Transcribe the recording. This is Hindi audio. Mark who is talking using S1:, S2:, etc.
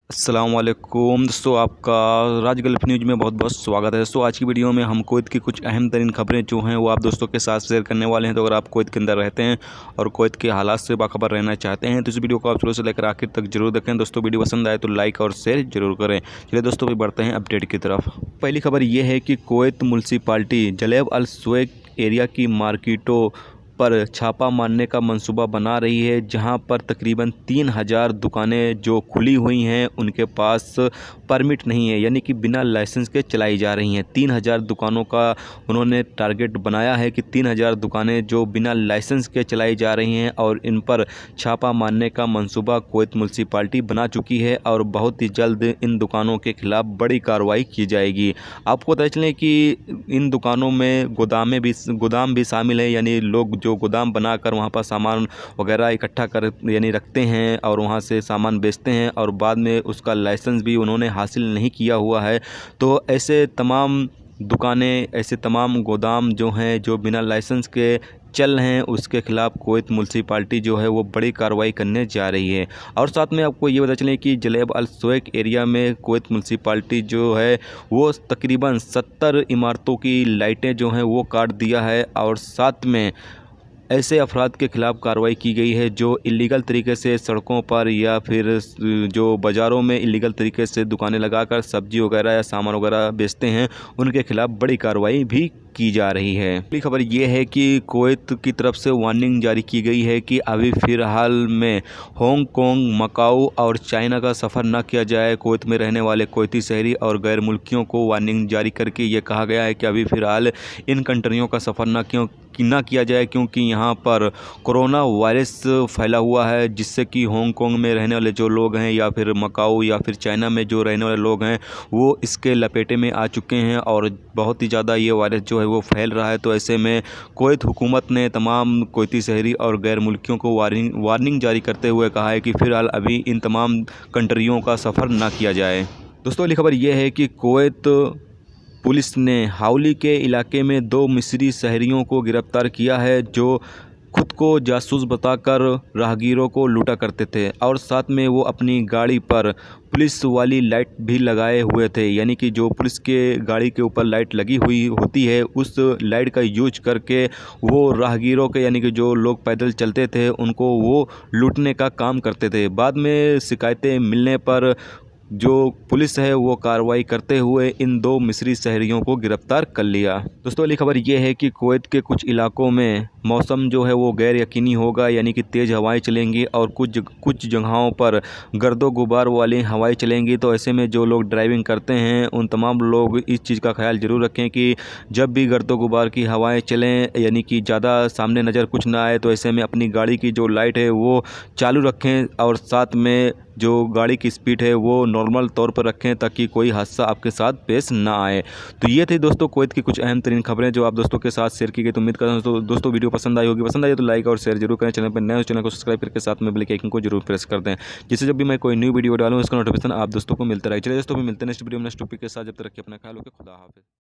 S1: अस्सलामुअलैकुम दोस्तों, आपका राज गल्फ न्यूज़ में बहुत बहुत स्वागत है। दोस्तों, आज की वीडियो में हम कुवैत की कुछ अहम तरीन खबरें जो हैं वो आप दोस्तों के साथ शेयर करने वाले हैं। तो अगर आप कुवैत के अंदर रहते हैं और कुवैत के हालात से बाखबर रहना चाहते हैं तो इस वीडियो को आप शुरू से लेकर आखिर तक जरूर देखें। दोस्तों, वीडियो पसंद आए तो लाइक और शेयर जरूर करें। चलिए दोस्तों, भी बढ़ते हैं अपडेट की तरफ। पहली खबर ये है कि कुवैत म्युनिसिपैलिटी जलेब अल सुवैक एरिया की मार्केटों पर छापा मारने का मंसूबा बना रही है, जहां पर तकरीबन 3000 दुकानें जो खुली हुई हैं उनके पास परमिट नहीं है, यानी कि बिना लाइसेंस के चलाई जा रही हैं। 3000 दुकानों का उन्होंने टारगेट बनाया है कि 3000 दुकानें जो बिना लाइसेंस के चलाई जा रही हैं और इन पर छापा मारने का मंसूबा कुवैत म्युनिसिपैलिटी बना चुकी है और बहुत ही जल्द इन दुकानों के खिलाफ बड़ी कार्रवाई की जाएगी। आपको बता चलें कि इन दुकानों में गोदाम भी शामिल है, यानी लोग जो गोदाम बनाकर वहाँ पर सामान वगैरह इकट्ठा कर यानी रखते हैं और वहाँ से सामान बेचते हैं और बाद में उसका लाइसेंस भी उन्होंने हासिल नहीं किया हुआ है। तो ऐसे तमाम दुकानें, ऐसे तमाम गोदाम जो हैं जो बिना लाइसेंस के चल रहे हैं उसके खिलाफ कुवैत म्युनिसिपैलिटी जो है वो बड़ी कार्रवाई करने जा रही है। और साथ में आपको ये पता चले कि जलेब अल सुवैक एरिया में कुवैत म्युनिसिपैलिटी जो है वो तकरीबन 70 इमारतों की लाइटें जो हैं वो काट दिया है और साथ में ऐसे अफराद के खिलाफ कार्रवाई की गई है जो इलीगल तरीके से सड़कों पर या फिर जो बाज़ारों में इलीगल तरीके से दुकानें लगाकर सब्जी वगैरह या सामान वगैरह बेचते हैं, उनके खिलाफ बड़ी कार्रवाई भी की जा रही है। अगली खबर ये है कि कुवैत की तरफ से वार्निंग जारी की गई है कि अभी फ़िलहाल में हांगकांग, मकाऊ और चाइना का सफ़र न किया जाए। कुवैत में रहने वाले कुवैती शहरी और गैर मुल्कियों को वार्निंग जारी करके ये कहा गया है कि अभी फ़िलहाल इन कंट्रियों का सफ़र ना किया जाए, क्योंकि यहाँ पर कोरोना वायरस फैला हुआ है, जिससे कि हांगकांग में रहने वाले जो लोग हैं या फिर मकाऊ या फिर चाइना में जो रहने वाले लोग हैं वो इसके लपेटे में आ चुके हैं और बहुत ही ज़्यादा ये वायरस जो है वो फैल रहा है। तो ऐसे में कुवैत हुकूमत ने तमाम कुवैती शहरी और गैर मुल्कियों को वार्निंग जारी करते हुए कहा है कि फ़िलहाल अभी इन तमाम कंट्रियों का सफ़र ना किया जाए। दोस्तों, अगली खबर यह है कि कुवैत पुलिस ने हाउली के इलाके में 2 मिस्री शहरियों को गिरफ्तार किया है जो खुद को जासूस बताकर राहगीरों को लूटा करते थे और साथ में वो अपनी गाड़ी पर पुलिस वाली लाइट भी लगाए हुए थे, यानी कि जो पुलिस के गाड़ी के ऊपर लाइट लगी हुई होती है उस लाइट का यूज करके वो राहगीरों के, यानी कि जो लोग पैदल चलते थे, उनको वो लूटने का काम करते थे। बाद में शिकायतें मिलने पर जो पुलिस है वो कार्रवाई करते हुए इन 2 मिस्री शहरियों को गिरफ्तार कर लिया। दोस्तों, अगली खबर ये है कि कुवैत के कुछ इलाकों में मौसम जो है वो गैर यकीनी होगा, यानी कि तेज़ हवाएं चलेंगी और कुछ जगहों पर गर्दो गुबार वाली हवाएं चलेंगी। तो ऐसे में जो लोग ड्राइविंग करते हैं उन तमाम लोग इस चीज़ का ख्याल ज़रूर रखें कि जब भी गर्दो गुबार की हवाएं चलें, यानी कि ज़्यादा सामने नज़र कुछ ना आए, तो ऐसे में अपनी गाड़ी की जो लाइट है वो चालू रखें और साथ में जो गाड़ी की स्पीड है वो नॉर्मल तौर पर रखें ताकि कोई हादसा आपके साथ पेश ना आए। तो ये थी दोस्तों कुवैत की कुछ अहम तरीन खबरें जो आप दोस्तों के साथ शेयर की गई। तो उम्मीद करता हूं दोस्तों वीडियो पसंद आई होगी। पसंद आई तो लाइक और शेयर जरूर करें। चैनल पर नए हो चैनल को सब्सक्राइब करके साथ में बेल के आइकन को जरूर प्रेस कर दें, जिससे जब भी मैं कोई न्यू वीडियो डालूँ उसका नोटिफिकेशन आप दोस्तों को मिलता रहे। चलिए दोस्तों, भी मिलते हैं नेक्स्ट वीडियो में नेक्स्ट टॉपिक के साथ। जब तक रखिए अपना ख्याल, ओके, खुदा हाफिज़।